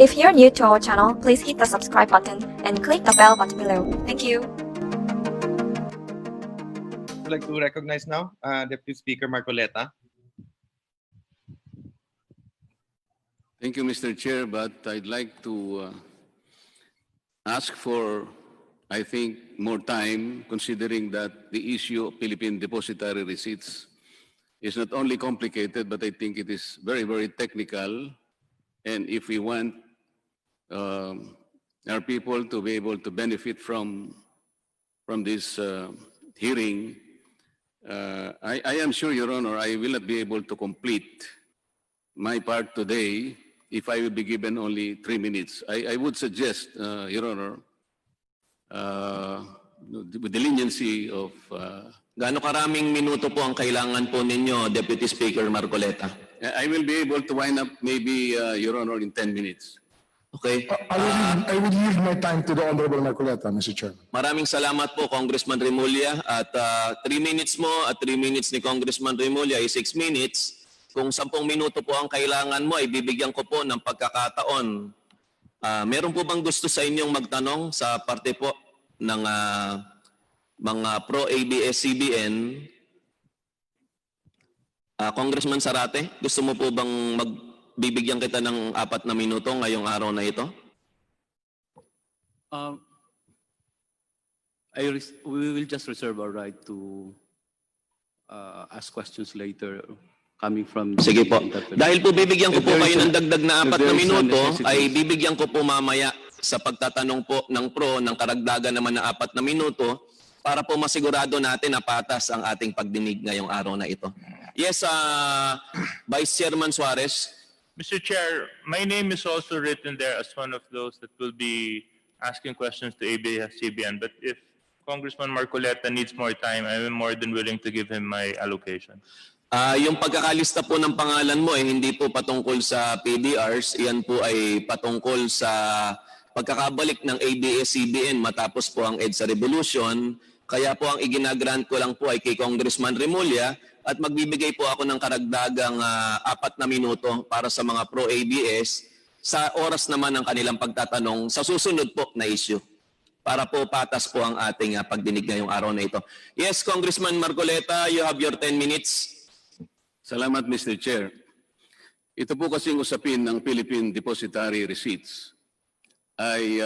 If you're new to our channel, please hit the subscribe button and click the bell button below. Thank you. I'd like to recognize now Deputy Speaker Marcoleta. Thank you, Mr. Chair, but I'd like to ask for, I think, more time, considering that the issue of Philippine depository receipts is not only complicated, but I think it is very, very technical. And if we want our people to be able to benefit from this hearing, I am sure, Your Honor, I will not be able to complete my part today if I will be given only 3 minutes. I would suggest, Your Honor, with the leniency of... Gaano karaming minuto po ang kailangan po ninyo, Deputy Speaker Marcoleta? I will be able to wind up maybe, Your Honor, in 10 minutes. Okay? I would yield my time to the Honorable Marcoleta, Mr. Chairman. Maraming salamat po, Congressman Remulla. At 3 minutes mo at 3 minutes ni Congressman Remulla ay 6 minutes. Kung 10 minuto po ang kailangan mo, ay bibigyan ko po ng pagkakataon. Meron po bang gusto sa inyong magtanong sa parte po ng mga pro-ABS-CBN? Congressman Zarate, gusto mo po bang bibigyan kita ng 4 na minuto ngayong araw na ito? We will just reserve our right to ask questions later coming from... Sige po. Dahil po bibigyan ko po kayo ng dagdag na 4 na minuto, ay bibigyan ko po mamaya sa pagtatanong po ng pro ng karagdagan naman na 4 na minuto para po masigurado natin na patas ang ating pagdinig ngayong araw na ito. Yes, Vice Chairman Suarez. Mr. Chair, my name is also written there as one of those that will be asking questions to ABS-CBN. But if Congressman Marcoleta needs more time, I am more than willing to give him my allocation. Yung pagkakalista po ng pangalan mo ay hindi po patungkol sa PDRs. Iyan po ay patungkol sa pagkakabalik ng ABS-CBN matapos po ang EDSA Revolution. Kaya po ang iginagrant ko lang po ay kay Congressman Remulla at magbibigay po ako ng karagdagang 4 na minuto para sa mga pro-ABS sa oras naman ng kanilang pagtatanong sa susunod po na issue. Para po patas po ang ating pagdinig ngayong araw na ito. Yes, Congressman Marcoleta, you have your 10 minutes. Salamat, Mr. Chair. Ito po kasing usapin ng Philippine Depository Receipts ay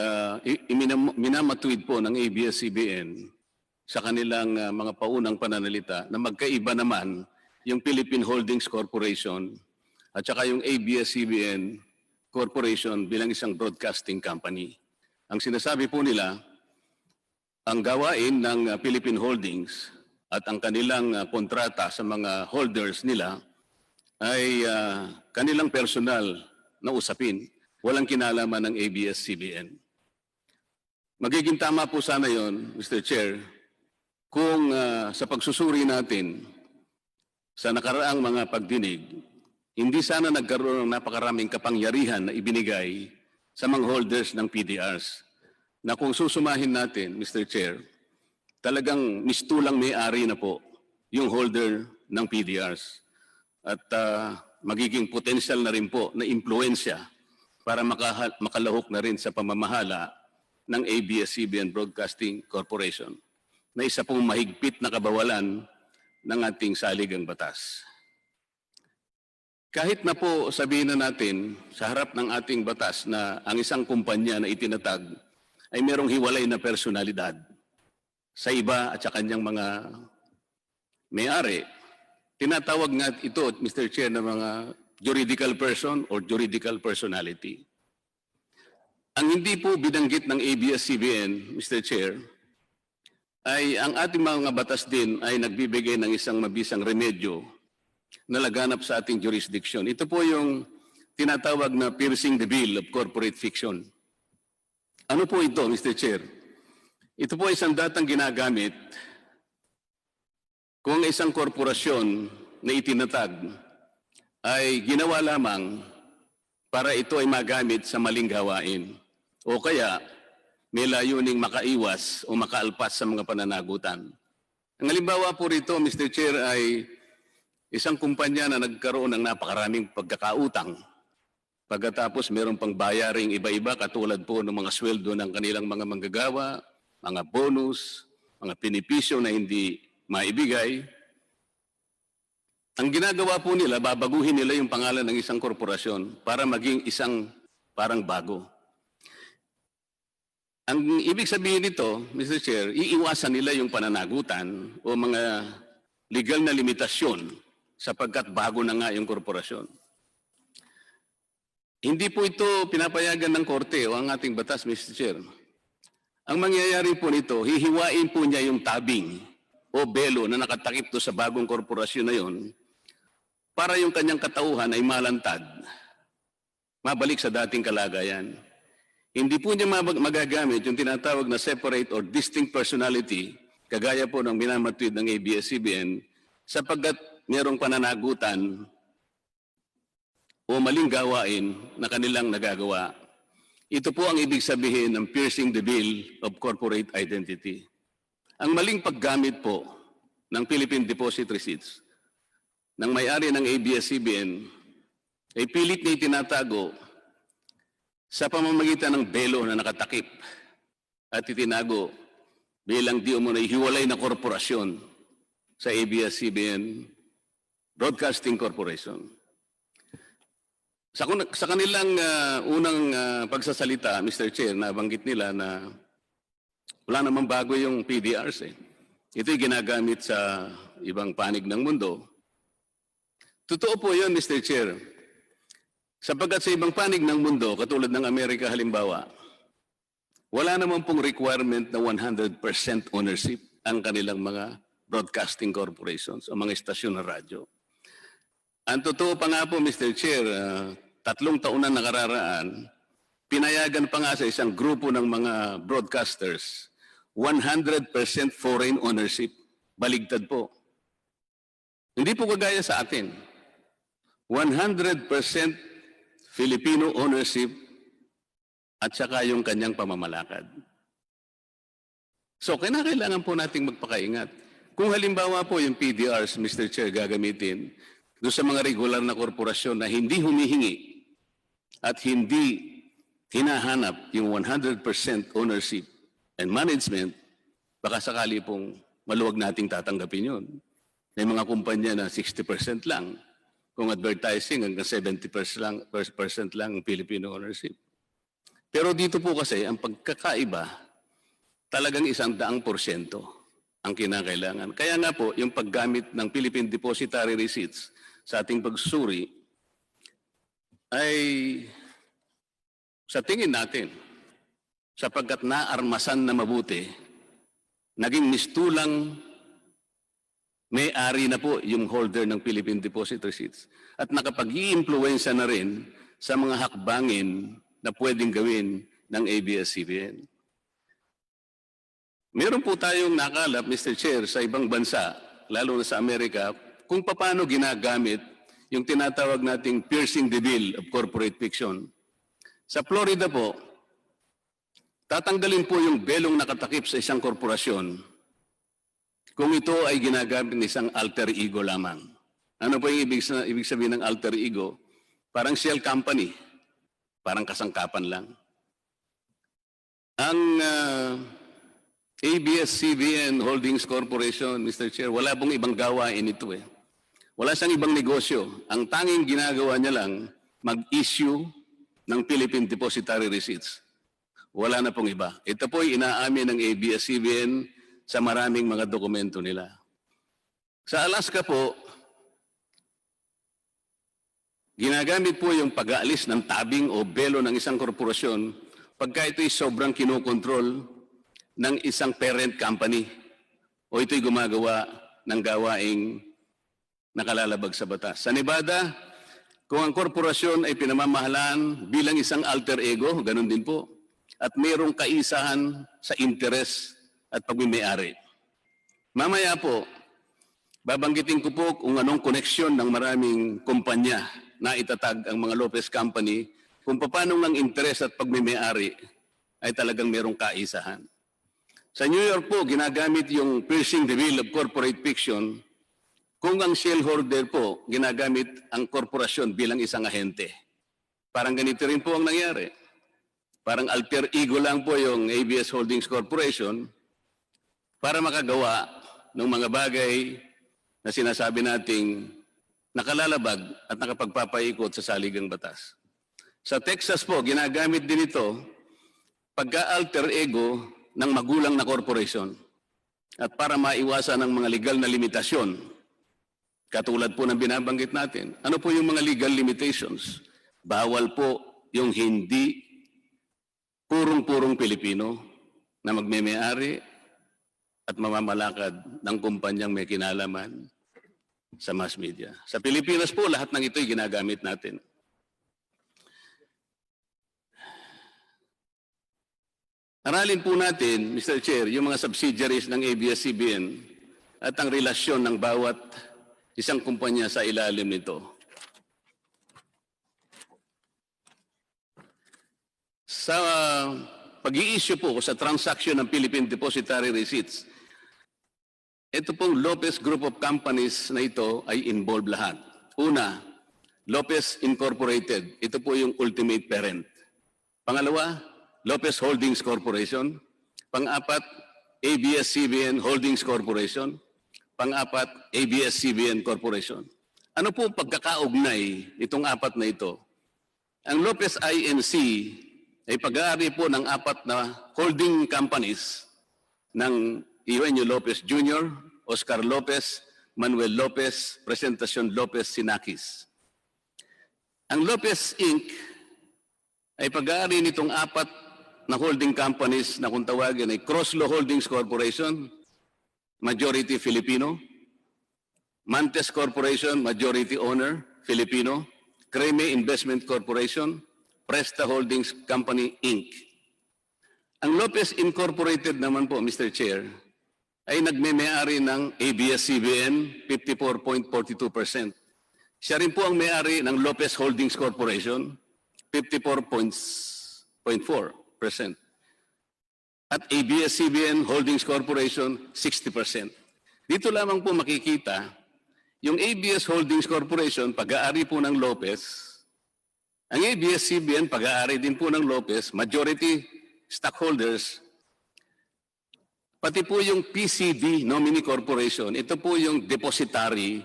minamatuwid po ng ABS-CBN sa kanilang mga paunang pananalita na magkaiba naman yung Philippine Holdings Corporation at saka yung ABS-CBN Corporation bilang isang broadcasting company. Ang sinasabi po nila, ang gawain ng Philippine Holdings at ang kanilang kontrata sa mga holders nila ay kanilang personal na usapin. Walang kinalaman ng ABS-CBN. Magiging tama po sana yon, Mr. Chair, kung sa pagsusuri natin sa nakaraang mga pagdinig, hindi sana nagkaroon ng napakaraming kapangyarihan na ibinigay sa mga holders ng PDRs. Na kung susumahin natin, Mr. Chair, talagang mistulang may-ari na po yung holder ng PDRs. At magiging potential na rin po na impluensya para makalahok na rin sa pamamahala ng ABS-CBN Broadcasting Corporation na isa pong mahigpit na kabawalan ng ating saligang batas. Kahit na po sabihin na natin sa harap ng ating batas na ang isang kumpanya na itinatag ay merong hiwalay na personalidad sa iba at sa kanyang mga may-ari, tinatawag nga ito, Mr. Chair, na mga juridical person or juridical personality. Ang hindi po binanggit ng ABS-CBN, Mr. Chair, ay ang ating mga batas din ay nagbibigay ng isang mabisang remedyo na laganap sa ating jurisdiction. Ito po yung tinatawag na piercing the veil of corporate fiction. Ano po ito, Mr. Chair? Ito po ay isang datang ginagamit kung isang korporasyon na itinatag ay ginawa lamang para ito ay magamit sa maling gawain o kaya may layuning makaiwas o makaalpas sa mga pananagutan. Ang halimbawa po rito, Mr. Chair, ay isang kumpanya na nagkaroon ng napakaraming pagkakautang Pagkatapos meron pang bayaring iba-iba katulad po ng mga sweldo ng kanilang mga manggagawa, mga bonus, mga benepisyo na hindi maibigay. Ang ginagawa po nila, babaguhin nila yung pangalan ng isang korporasyon para maging isang parang bago. Ang ibig sabihin nito, Mr. Chair, iiwasan nila yung pananagutan o mga legal na limitasyon sapagkat bago na nga yung korporasyon. Hindi po ito pinapayagan ng korte o ang ating batas, Mr. Chair. Ang mangyayari po nito, hihiwain po niya yung tabing o belo na nakatakip to sa bagong korporasyon na yon para yung kanyang katauhan ay malantad, mabalik sa dating kalagayan. Hindi po niya magagamit yung tinatawag na separate or distinct personality, kagaya po ng minamatwid ng ABS-CBN, sapagkat mayroong pananagutan o maling gawain na kanilang nagagawa. Ito po ang ibig sabihin ng piercing the veil of corporate identity. Ang maling paggamit po ng Philippine Deposit Receipts ng may-ari ng ABS-CBN ay pilit na itinatago sa pamamagitan ng belo na nakatakip at itinago bilang di umano'y hiwalay na korporasyon sa ABS-CBN Broadcasting Corporation. Sa kanilang unang pagsasalita, Mr. Chair, nabanggit nila na wala namang bago yung PDRs. Ito'y ginagamit sa ibang panig ng mundo. Totoo po yun, Mr. Chair. Sapagkat sa ibang panig ng mundo, katulad ng Amerika halimbawa, wala naman pong requirement na 100% ownership ang kanilang mga broadcasting corporations o mga istasyon na radyo. Ang totoo pa nga po, Mr. Chair, 3 taon na nakararaan, pinayagan pa nga sa isang grupo ng mga broadcasters, 100% foreign ownership. Baligtad po. Hindi po kagaya sa atin. 100% Filipino ownership at saka yung kanyang pamamalakad. So, kailangan po nating magpakaingat. Kung halimbawa po yung PDRs, Mr. Chair, gagamitin doon sa mga regular na korporasyon na hindi humihingi at hindi hinahanap yung 100% ownership and management, baka sakali pong maluwag nating tatanggapin yun. May mga kumpanya na 60% lang, kung advertising hanggang 70% lang ang Filipino ownership. Pero dito po kasi, ang pagkakaiba, talagang 100% ang kinakailangan. Kaya nga po, yung paggamit ng Philippine Depositary Receipts sa ating pagsusuri ay sa tingin natin, sapagkat naarmasan na mabuti, naging mistulang may-ari na po yung holder ng Philippine Deposit Receipts at nakapag-i-impluwensya na rin sa mga hakbangin na pwedeng gawin ng ABS-CBN. Meron po tayong nakalap, Mr. Chair, sa ibang bansa, lalo na sa Amerika, kung paano ginagamit yung tinatawag nating piercing the veil of corporate fiction. Sa Florida po, tatanggalin po yung belong nakatakip sa isang korporasyon kung ito ay ginagamit ng isang alter ego lamang. Ano po yung ibig sabihin ng alter ego? Parang shell company, parang kasangkapan lang. Ang ABS-CBN Holdings Corporation, Mr. Chair, wala pong ibang gawain ito eh. Wala siyang ibang negosyo. Ang tanging ginagawa niya lang, mag-issue ng Philippine Depositary Receipts. Wala na pong iba. Ito po ay inaamin ng ABS-CBN sa maraming mga dokumento nila. Sa Alaska po, ginagamit po yung pag-aalis ng tabing o belo ng isang korporasyon pagka ito'y sobrang kinokontrol ng isang parent company o ito'y gumagawa ng gawaing nakalalabag sa batas. Sa Nevada, kung ang korporasyon ay pinamamahalaan bilang isang alter ego, ganun din po, at mayroong kaisahan sa interes at pagmimayari. Mamaya po, babanggitin ko po kung anong koneksyon ng maraming kumpanya na itatag ang mga Lopez Company, kung paano ng interes at pagmimayari ay talagang mayroong kaisahan. Sa New York po, ginagamit yung piercing the veil of corporate fiction kung ang shareholder po, ginagamit ang korporasyon bilang isang ahente. Parang ganito rin po ang nangyari. Parang alter ego lang po yung ABS Holdings Corporation para makagawa ng mga bagay na sinasabi nating nakalalabag at nakapagpapaikot sa saligang batas. Sa Texas po, ginagamit din ito pagka-alter ego ng magulang na corporation at para maiwasan ang mga legal na limitasyon. Katulad po ng binabanggit natin. Ano po yung mga legal limitations? Bawal po yung hindi purong-purong Pilipino na magme-may-ari at mamamalakad ng kumpanyang may kinalaman sa mass media. Sa Pilipinas po, lahat ng ito'y ginagamit natin. Aralin po natin, Mr. Chair, yung mga subsidiaries ng ABS-CBN at ang relasyon ng bawat isang kumpanya sa ilalim nito. Sa pag-i-issue po sa transaction ng Philippine Depositary Receipts, ito pong Lopez Group of Companies na ito ay involved lahat. Una, Lopez Incorporated. Ito po yung ultimate parent. Pangalawa, Lopez Holdings Corporation. Pang-apat, ABS-CBN Holdings Corporation. Pang-apat, ABS-CBN Corporation. Ano po pagkakaugnay itong apat na ito? Ang Lopez INC ay pag-aari po ng apat na holding companies ng Eugenio Lopez Jr., Oscar Lopez, Manuel Lopez, Presentacion Lopez Sinakis. Ang Lopez Inc. ay pag-aari nitong apat na holding companies na kung tawagin ay Crosslaw Holdings Corporation, majority Filipino, Mantes Corporation, majority owner, Filipino, Creme Investment Corporation, Presta Holdings Company, Inc. Ang Lopez Incorporated naman po, Mr. Chair, ay nagme-may-ari ng ABS-CBN 54.42%. Siya rin po ang may-ari ng Lopez Holdings Corporation 54.4%. At ABS-CBN Holdings Corporation 60%. Dito lamang po makikita yung ABS Holdings Corporation, pag-aari po ng Lopez. Ang ABS-CBN, pag-aari din po ng Lopez, majority stockholders, pati po yung PCD Nominee Corporation, ito po yung depositary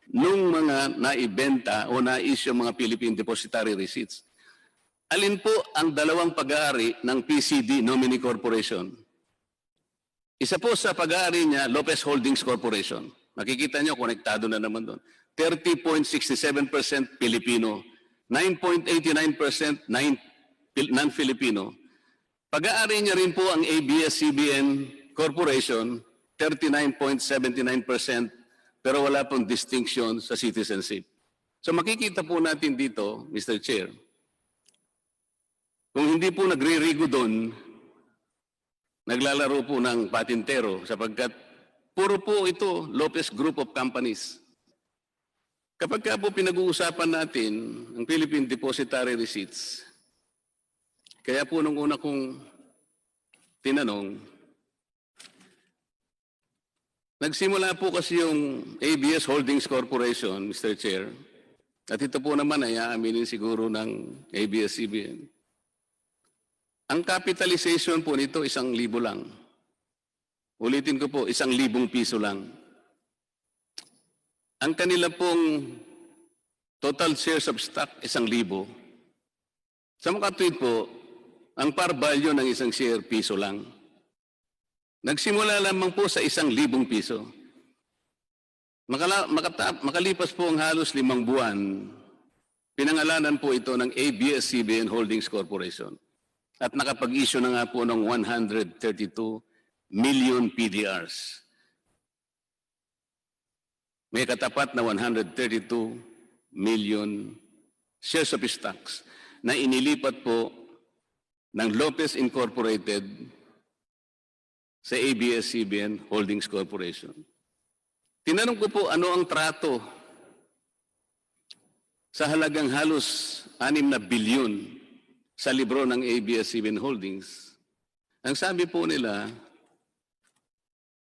nung mga naibenta o na-issue mga Philippine Depositary Receipts. Alin po ang dalawang pag-aari ng PCD Nominee Corporation? Isa po sa pag-aari niya, Lopez Holdings Corporation. Makikita nyo, konektado na naman doon. 30.67% Pilipino, 9.89% non-Filipino. Pag-aari niya rin po ang ABS-CBN Corporation, 39.79%, pero wala pong distinction sa citizenship. So makikita po natin dito, Mr. Chair, kung hindi po nagre-rigo doon, naglalaro po ng patintero sapagkat puro po ito Lopez Group of Companies. Kapag ka po pinag-uusapan natin ang Philippine Depositary Receipts, kaya po nung una kong tinanong, nagsimula po kasi yung ABS Holdings Corporation, Mr. Chair, at ito po naman ay aaminin siguro ng ABS-CBN. Ang capitalization po nito 1,000 lang. Ulitin ko po, 1,000 piso lang. Ang kanila pong total shares of stock, 1,000. Sa makatwid po, ang par value ng isang share, piso lang. Nagsimula lamang po sa 1,000 piso. Makalipas po ang halos 5 buwan, pinangalanan po ito ng ABS-CBN Holdings Corporation. At nakapag-issue na nga po ng 132 million PDRs. May katapat na 132 million shares of stocks na inilipat po ng Lopez Incorporated sa ABS-CBN Holdings Corporation. Tinanong ko po ano ang trato sa halagang halos 6 na bilyon sa libro ng ABS-CBN Holdings. Ang sabi po nila,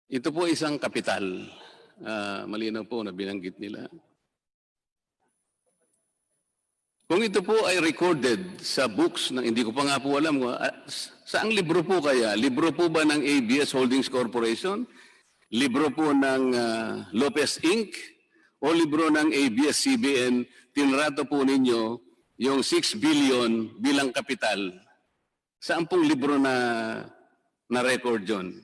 ito po isang kapital. Malinaw po na binanggit nila. Kung ito po ay recorded sa books, hindi ko pa nga po alam, saang libro po kaya? Libro po ba ng ABS Holdings Corporation? Libro po ng Lopez Inc. O libro ng ABS-CBN, tinrato po ninyo yung 6 billion bilang kapital. Saan pong libro na record yun?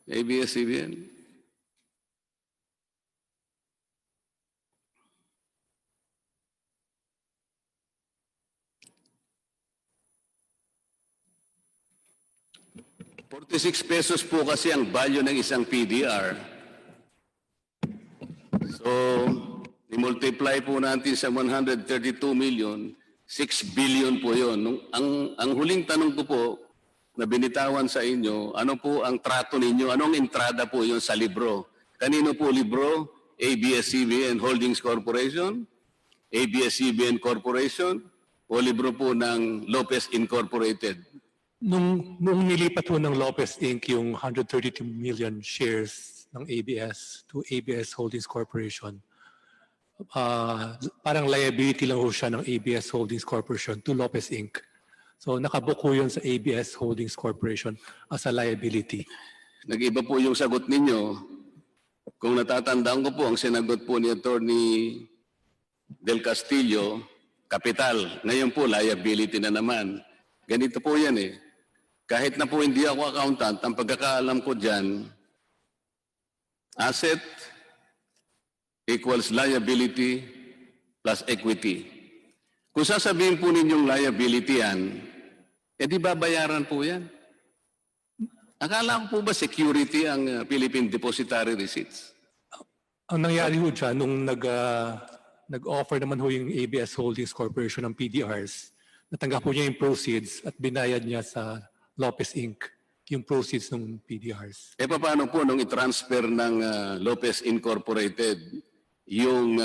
ABS-CBN? ₱46 po kasi ang value ng isang PDR. So, i-multiply po natin sa 132 million, 6 billion po yun. Ang huling tanong ko po na binitawan sa inyo, ano po ang trato ninyo? Anong entrada po yun sa libro? Kanino po libro? ABS-CBN Holdings Corporation? ABS-CBN Corporation? O libro po ng Lopez Incorporated? Nung nilipat po ng Lopez Inc. yung 132 million shares ng ABS to ABS Holdings Corporation, parang liability lang ho siya ng ABS Holdings Corporation to Lopez Inc. So nakabook ho yun sa ABS Holdings Corporation as a liability. Nag-iba po yung sagot ninyo. Kung natatandaan ko po, ang sinagot po ni Attorney Del Castillo, capital. Ngayon po, liability na naman. Ganito po yan eh. Kahit na po hindi ako accountant, ang pagkakaalam ko dyan, asset equals liability plus equity. Kung sasabihin po ninyong liability yan, edi babayaran po yan. Akala ko po ba security ang Philippine Depositary Receipts? Ang nangyari ho dyan, nung nag-offer naman ho yung ABS Holdings Corporation ng PDRs, natanggap po niya yung proceeds at binayad niya sa Lopez Inc. yung proceeds ng PDRs. E paano po nung i-transfer ng Lopez Incorporated yung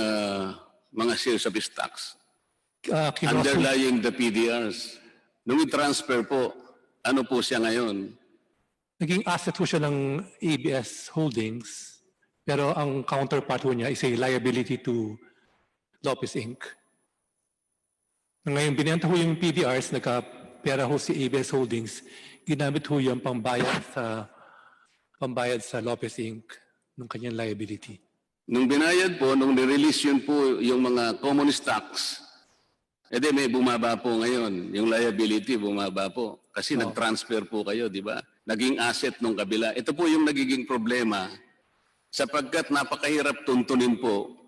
mga shares of stocks underlying the PDRs? Nung i-transfer po, ano po siya ngayon? Naging asset po siya ng ABS Holdings, pero ang counterpart po niya is a liability to Lopez Inc. Ngayon, binenta ho yung PDRs, nagka-pera ho si ABS Holdings, ginamit ho yung pambayad sa Lopez Inc. ng kanyang liability. Nung binayad po, nung nirelease yun po yung mga common stocks, edi may bumaba po ngayon. Yung liability bumaba po. Kasi nag-transfer po kayo, di ba? Naging asset nung kabila. Ito po yung nagiging problema sapagkat napakahirap tuntunin po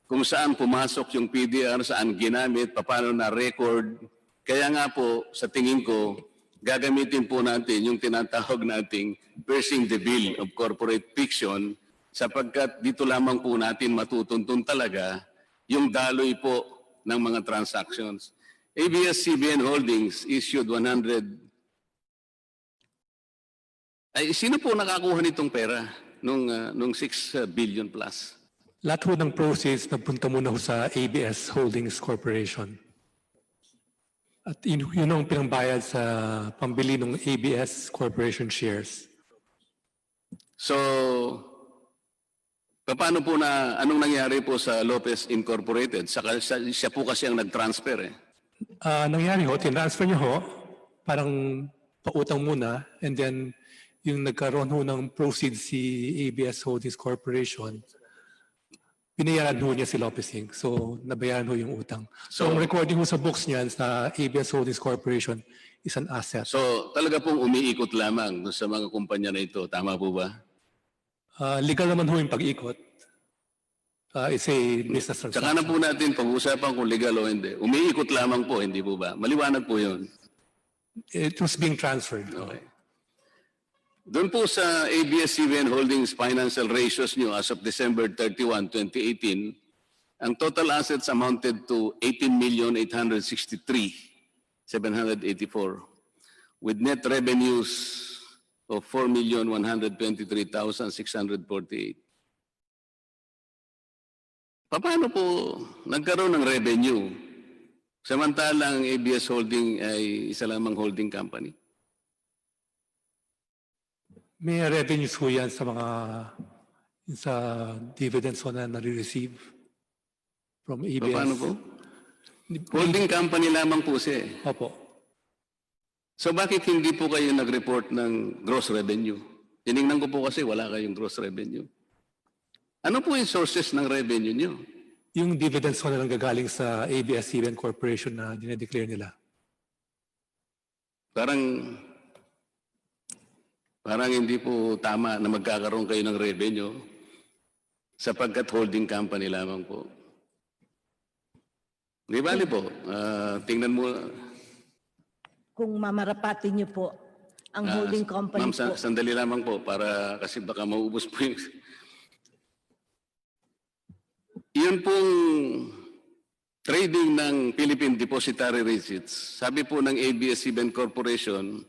kung saan pumasok yung PDR, saan ginamit, paano na record. Kaya nga po, sa tingin ko, gagamitin po natin yung tinatawag nating piercing the bill of corporate fiction sapagkat dito lamang po natin matutuntun talaga yung daloy po ng mga transactions. ABS-CBN Holdings issued 100. Ay, sino po nakakuha nitong pera nung 6 billion plus? Lahat ho ng proceeds nagpunta muna ho sa ABS Holdings Corporation. At yun ang pinambayad sa pambili ng ABS Corporation shares. So, paano po anong nangyari po sa Lopez Incorporated? Siya po kasi ang nag-transfer eh. Nangyari ho, tinransfer niya ho, parang pautang muna, and then yung nagkaroon ho ng proceeds si ABS Holdings Corporation, binayaran ho niya si Lopez Inc. So, nabayaran ho yung utang. So, ang recording ho sa books niyan sa ABS Holdings Corporation is an asset. So, talaga pong umiikot lamang sa mga kumpanya na ito. Tama po ba? Legal naman ho yung pag-ikot. It's a business transaction. Tsaka na po natin pag-uusapan kung legal o hindi. Umiikot lamang po, hindi po ba? Maliwanag po yun. It was being transferred. Okay. Doon po sa ABS-CBN Holdings financial ratios nyo as of December 31, 2018, ang total assets amounted to 18,863,784 with net revenues of 4,123,648. Paano po nagkaroon ng revenue samantalang ABS Holding ay isa lamang holding company? May revenues ho yan sa dividends ho na nare-receive from ABS. Paano po? Holding company lamang po siya eh. Opo. So bakit hindi po kayo nag-report ng gross revenue? Tinignan ko po kasi wala kayong gross revenue. Ano po yung sources ng revenue nyo? Yung dividends ko na lang gagaling sa ABS-CBN Corporation na dinedeclare nila. Parang hindi po tama na magkakaroon kayo ng revenue sapagkat holding company lamang po. Di bali po, tingnan mo. Kung mamarapatin niyo po ang holding company Ma'am, po. sandali lamang po para kasi baka maubos po yung... Yun pong trading ng Philippine Depositary Receipts, sabi po ng ABS-CBN Corporation,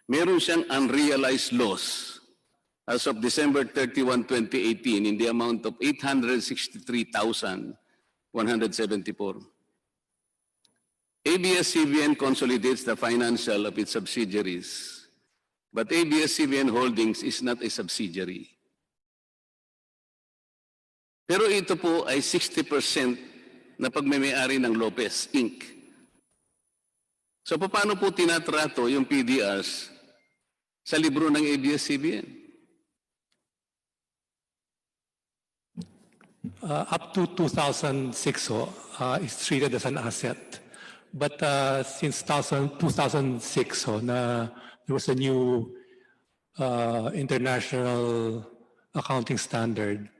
meron siyang unrealized loss as of December 31, 2018 in the amount of 863,174. ABS-CBN consolidates the financial of its subsidiaries, but ABS-CBN Holdings is not a subsidiary. Pero ito po ay 60% na pagmamay-ari ng Lopez Inc. So paano po tinatrato yung PDRs sa libro ng ABS-CBN? Up to 2006, is treated as an asset. But since 2006, there was a new international accounting standard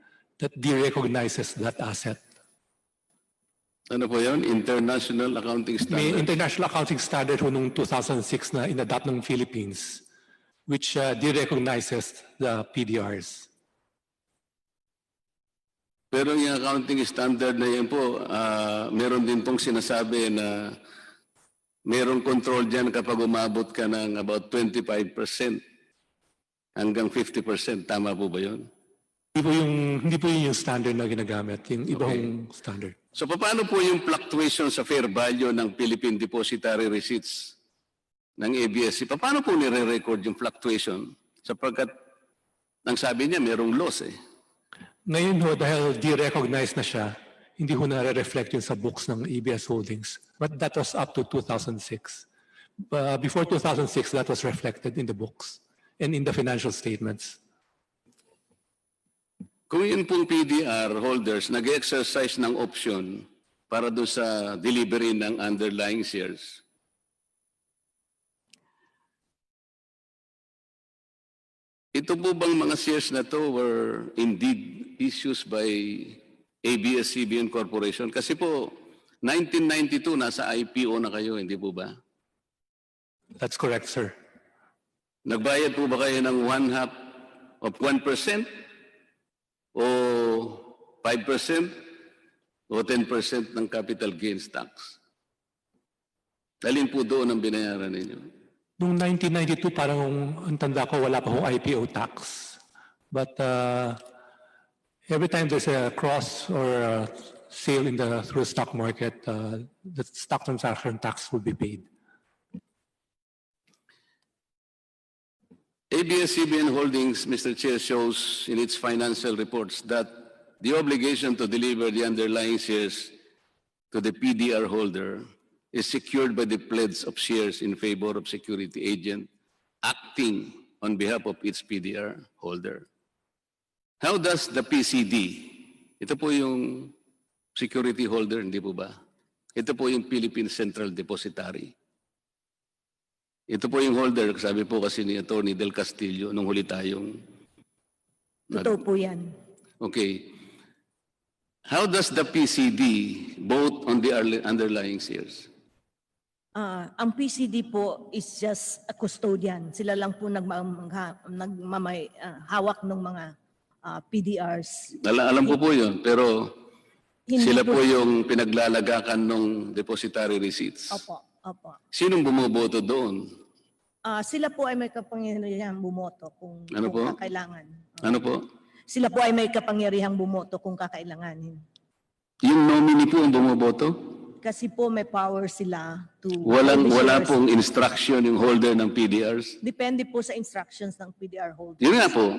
that de-recognizes that asset. Ano po yun? International Accounting May Standard. international accounting standard ho noong 2006 na inadopt ng Philippines, which de-recognizes the PDRs. Pero yung accounting standard na yan po, meron din pong sinasabi na merong control dyan kapag umabot ka ng about 25% hanggang 50%. Tama po ba yun? Hindi po yun yung standard na ginagamit, yung ibang standard. So paano po yung fluctuation sa fair value ng Philippine Depositary Receipts ng ABS? Paano po nire-record yung fluctuation? Sapagkat ang sabi niya merong loss eh. Ngayon ho, dahil de-recognize na siya, hindi ho nare-reflect yun sa books ng ABS Holdings. But that was up to 2006. Before 2006, that was reflected in the books and in the financial statements. Kung yun pong PDR holders nag-exercise ng option para doon sa delivery ng underlying shares, ito po bang mga shares na to were indeed issues by ABS-CBN Corporation? Kasi po, 1992 nasa IPO na kayo, hindi po ba? That's correct, sir. Nagbayad po ba kayo ng 1/2 of 1%? O 5% o 10% ng capital gains tax? Alin po doon ang binayaran ninyo? Noong 1992, parang ang tanda ko, wala pa hong IPO tax. But every time there's a cross or a sale in through the stock market, the stock transaction tax will be paid. ABS-CBN Holdings, Mr. Chair, shows in its financial reports that the obligation to deliver the underlying shares to the PDR holder is secured by the pledge of shares in favor of security agent acting on behalf of its PDR holder. How does the PCD, ito po yung security holder, hindi po ba? Ito po yung Philippine Central Depositary. Ito po yung holder, sabi po kasi ni Atty. Del Castillo nung huli tayong... Totoo po yan. Okay. How does the PCD vote on the underlying shares? Ang PCD po is just a custodian. Sila lang po hawak ng mga PDRs. Alam ko po yun, pero Hindi sila po yung pinaglalagakan ng depositary receipts. Opo, opo. Sinong bumoboto doon? Sila po ay may kapangyarihang bumoto kung, Ano kung po? kakailangan. Ano po? Sila po ay may kapangyarihang bumoto kung kakailanganin. Yung nominee po ang bumoboto? Kasi po may power sila to... Wala shares. pong instruction yung holder ng PDRs? Depende po sa instructions ng PDR holder. Yun nga po.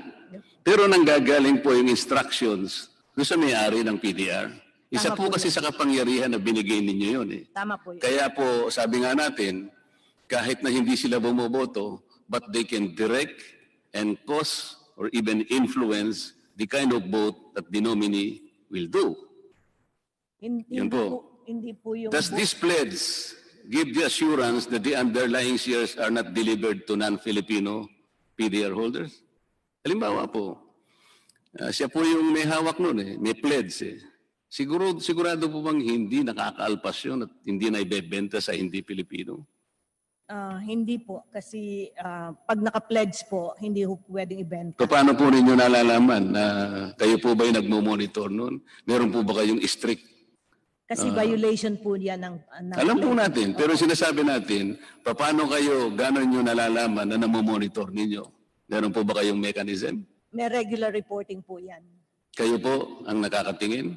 Pero nanggagaling po yung instructions doon sa may-ari ng PDR. Isa Tama po po kasi yun. sa kapangyarihan na binigay ninyo yun eh. Tama po yun. Kaya po, sabi nga natin, kahit na hindi sila bumoboto, but they can direct and cause or even influence the kind of vote that the nominee will do. Yun po. Hindi po yung Does this pledge give the assurance that the underlying shares are not delivered to non-Filipino PDR holders? Halimbawa po, siya po yung may hawak nun eh, may pledge eh. Sigurado po bang hindi nakakaalpas yun at hindi na ibebenta sa hindi Pilipino? hindi po kasi pag naka-pledge po, hindi po pwedeng ibenta. So, paano po ninyo nalalaman na kayo po ba yung nagmo-monitor nun? Meron po ba kayong strict? Kasi violation po yan ng Alam po pledge. natin, pero sinasabi natin, paano kayo, gano'n nyo nalalaman na namomonitor ninyo? Meron po ba kayong mechanism? May regular reporting po yan. Kayo po ang nakakatingin?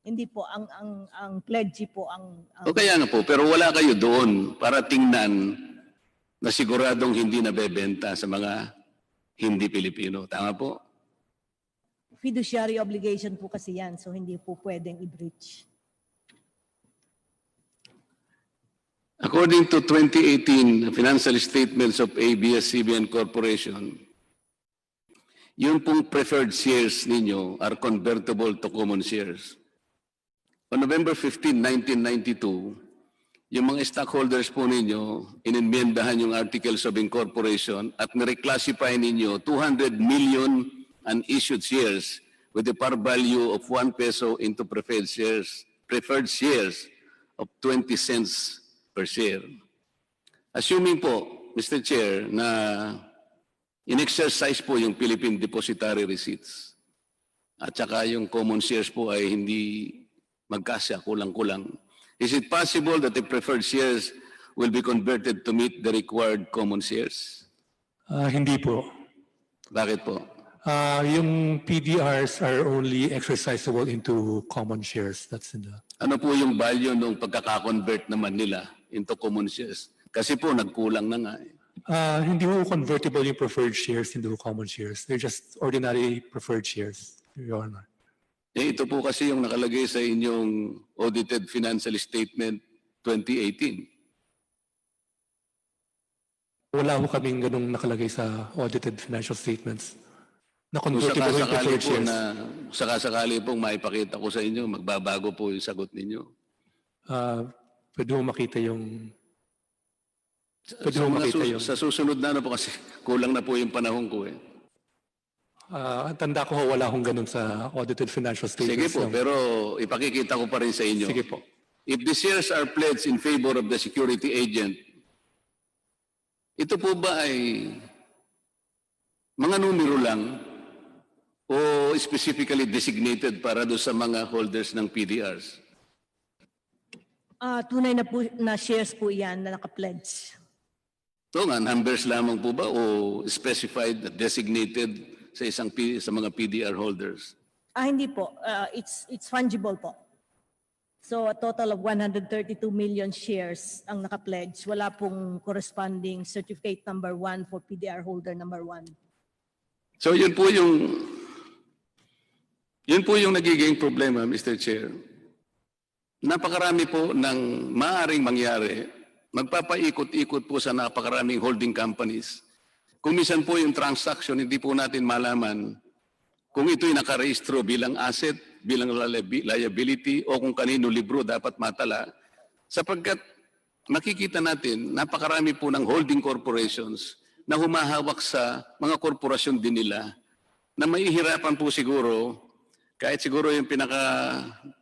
Hindi po ang pledge po ang O kaya nga po, pero wala kayo doon para tingnan na siguradong hindi nabebenta sa mga hindi Pilipino. Tama po? fiduciary obligation po kasi yan, so hindi po pwedeng i-breach. According to 2018 financial statements of ABS-CBN Corporation, yung pong preferred shares ninyo are convertible to common shares. On November 15, 1992, yung mga stockholders po ninyo, inimyendahan yung Articles of Incorporation at nireclassify ninyo 200 million unissued shares with a par value of 1 peso into preferred shares of 20 cents per share. Assuming po, Mr. Chair, na in-exercise po yung Philippine Depositary Receipts at saka yung common shares po ay hindi magkasya, kulang-kulang. Is it possible that the preferred shares will be converted to meet the required common shares? Hindi po. Bakit po? Yung PDRs are only exercisable into common shares. That's in the... Ano po yung value nung pagkaka-convert naman nila into common shares? Kasi po nagkulang na nga eh. Hindi po convertible yung preferred shares into common shares. They're just ordinary preferred shares, Your Honor. Eh, ito po kasi yung nakalagay sa inyong audited financial statement 2018. Wala po kaming ganung nakalagay sa audited financial statements na Kung convertible yung sakasakali preferred po shares. sakasakali pong maipakita ko sa inyo, magbabago po yung sagot ninyo. Pwede mo makita yung... Pwede Sa, mo mga makita yung... sa susunod na po kasi kulang na po yung panahon ko eh. Ang tanda ko, wala akong ganun sa audited financial Sige statements. po, pero ipakikita ko pa rin sa inyo. Sige po. If the shares are pledged in favor of the security agent, ito po ba ay mga numero lang o specifically designated para doon sa mga holders ng PDRs? Tunay na po na shares po yan na naka-pledge. Ito nga, numbers lamang po ba o specified, designated sa mga PDR holders? Hindi po. It's fungible po. So a total of 132 million shares ang naka-pledge. Wala pong corresponding certificate number 1 for PDR holder number 1. So yun po yung nagiging problema, Mr. Chair. Napakarami po ng maaaring mangyari, magpapaikot-ikot po sa napakaraming holding companies. Kung minsan po yung transaction, hindi po natin malaman kung ito'y nakarehistro bilang asset, bilang liability, o kung kanino libro dapat matala. Sapagkat makikita natin, napakarami po ng holding corporations na humahawak sa mga korporasyon din nila na mahihirapan po siguro, kahit siguro yung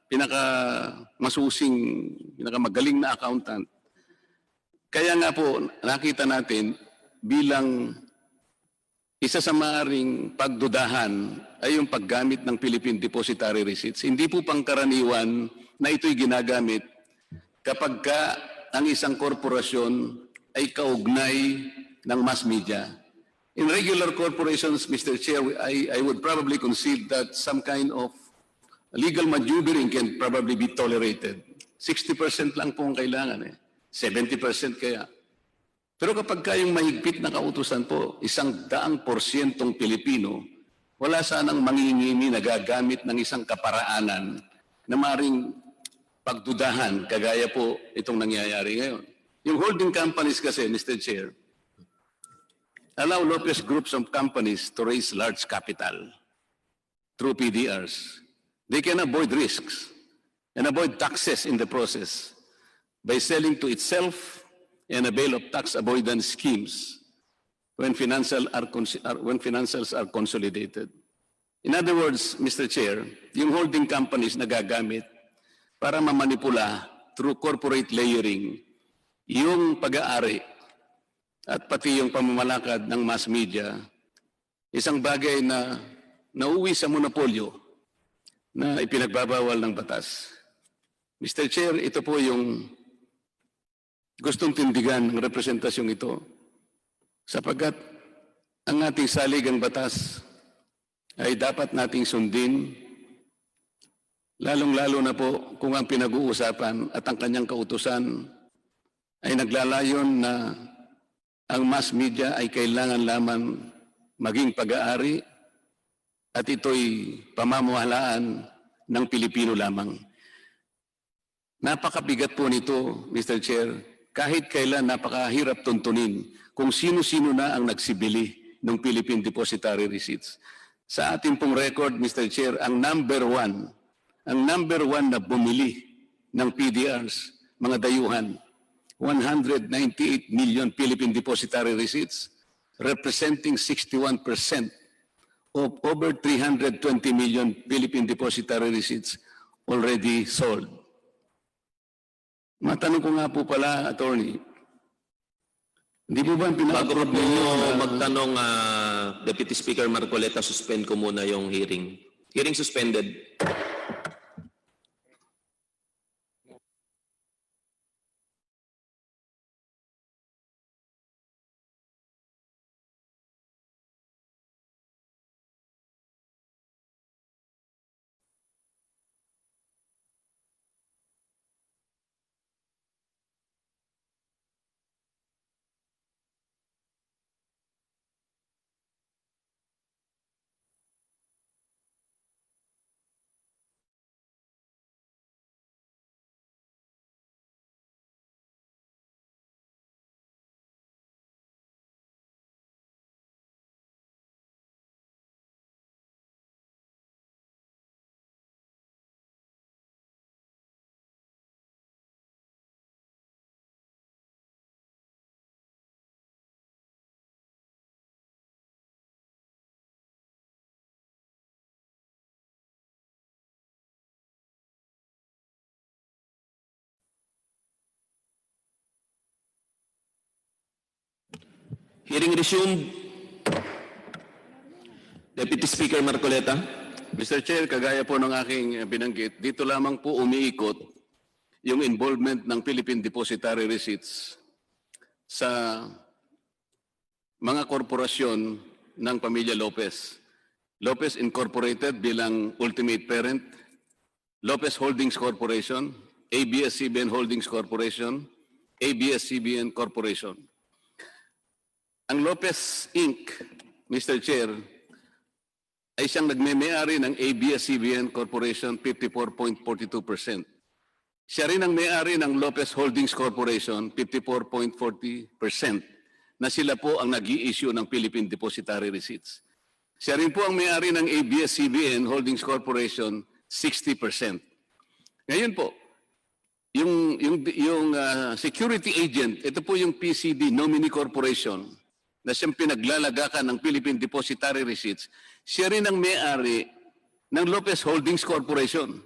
pinakamagaling na accountant. Kaya nga po, nakita natin bilang isa sa maaaring pagdudahan ay yung paggamit ng Philippine Depositary Receipts. Hindi po pangkaraniwan na ito'y ginagamit kapag ang isang korporasyon ay kaugnay ng mass media. In regular corporations, Mr. Chair, I would probably concede that some kind of legal maneuvering can probably be tolerated. 60% lang po ang kailangan eh. 70% kaya. Pero kapag kayong mahigpit na kautusan po, 100% Pilipino, wala sanang mangingimi na gagamit ng isang kaparaanan na maring pagdudahan, kagaya po itong nangyayari ngayon. Yung holding companies kasi, Mr. Chair, allow Lopez groups of companies to raise large capital through PDRs. They can avoid risks and avoid taxes in the process by selling to itself and avail of tax avoidance schemes when financials are consolidated. In other words, Mr. Chair, yung holding companies nagagamit para mamanipula through corporate layering yung pag-aari at pati yung pamamalakad ng mass media, isang bagay na nauwi sa monopolyo na ipinagbabawal ng batas. Mr. Chair, ito po yung gustong tindigan ng representasyong ito sapagkat ang ating saligang batas ay dapat nating sundin, lalong-lalo na po kung ang pinag-uusapan at ang kanyang kautusan ay naglalayon na ang mass media ay kailangan lamang maging pag-aari at ito'y pamamahalaan ng Pilipino lamang. Napakabigat po nito, Mr. Chair, kahit kailan napakahirap tuntunin kung sino-sino na ang nagsibili ng Philippine Depositary Receipts. Sa ating pong record, Mr. Chair, ang number one na bumili ng PDRs, mga dayuhan, 198 million Philippine Depositary Receipts, representing 61% of over 320 million Philippine Depositary Receipts already sold. Matanong ko nga po pala, Attorney, hindi mo ba Bago po pinaka-approve ninyo na- magtanong, Deputy Speaker Marcoleta, suspend ko muna yung hearing. Hearing suspended. Hearing resumed. Deputy Speaker Marcoleta. Mr. Chair, kagaya po ng aking binanggit, dito lamang po umiikot yung involvement ng Philippine Depositary Receipts sa mga korporasyon ng pamilya Lopez. Lopez Incorporated bilang ultimate parent, Lopez Holdings Corporation, ABS-CBN Holdings Corporation, ABS-CBN Corporation. Ang Lopez Inc., Mr. Chair, ay siyang nagme-may-ari ng ABS-CBN Corporation 54.42%. Siya rin ang may-ari ng Lopez Holdings Corporation 54.40% na sila po ang nag-i-issue ng Philippine Depositary Receipts. Siya rin po ang may-ari ng ABS-CBN Holdings Corporation 60%. Ngayon po, yung security agent, ito po yung PCD, Nominee Corporation, na siyang pinaglalagakan ng Philippine Depositary Receipts, siya rin ang may-ari ng Lopez Holdings Corporation.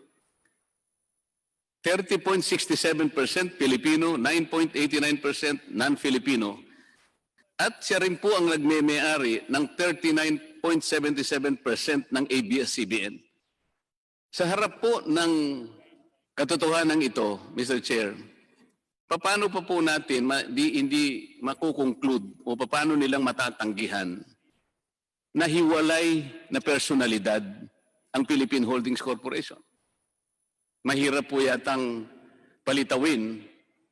30.67% Filipino, 9.89% non-Filipino. At siya rin po ang nagme-may-ari ng 39.77% ng ABS-CBN. Sa harap po ng katotohanan ito, Mr. Chair, paano pa po natin hindi makukonclude o paano nilang matatanggihan na hiwalay na personalidad ang Philippine Holdings Corporation? Mahirap po yatang palitawin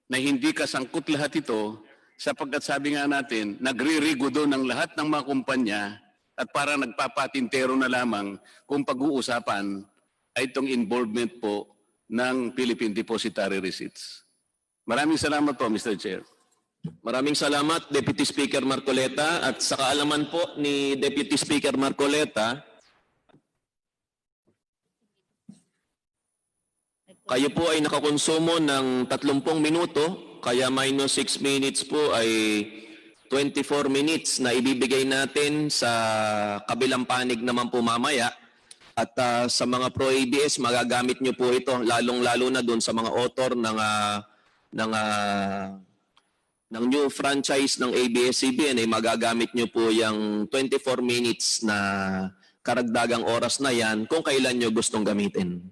na hindi kasangkot lahat ito sapagkat sabi nga natin, nagre-rigo doon ng lahat ng mga kumpanya at para nagpapatintero na lamang kung pag-uusapan ay itong involvement po ng Philippine Depositary Receipts. Maraming salamat po, Mr. Chair. Maraming salamat, Deputy Speaker Marcoleta. At sa kaalaman po ni Deputy Speaker Marcoleta, kayo po ay nakakonsumo ng 30 minuto, kaya minus 6 minutes po ay 24 minutes na ibibigay natin sa kabilang panig naman po mamaya. At sa mga pro-ABS, magagamit nyo po ito, lalong-lalo na doon sa mga author ng new franchise ng ABS-CBN, ay magagamit nyo po yung 24 minutes na karagdagang oras na yan kung kailan nyo gustong gamitin.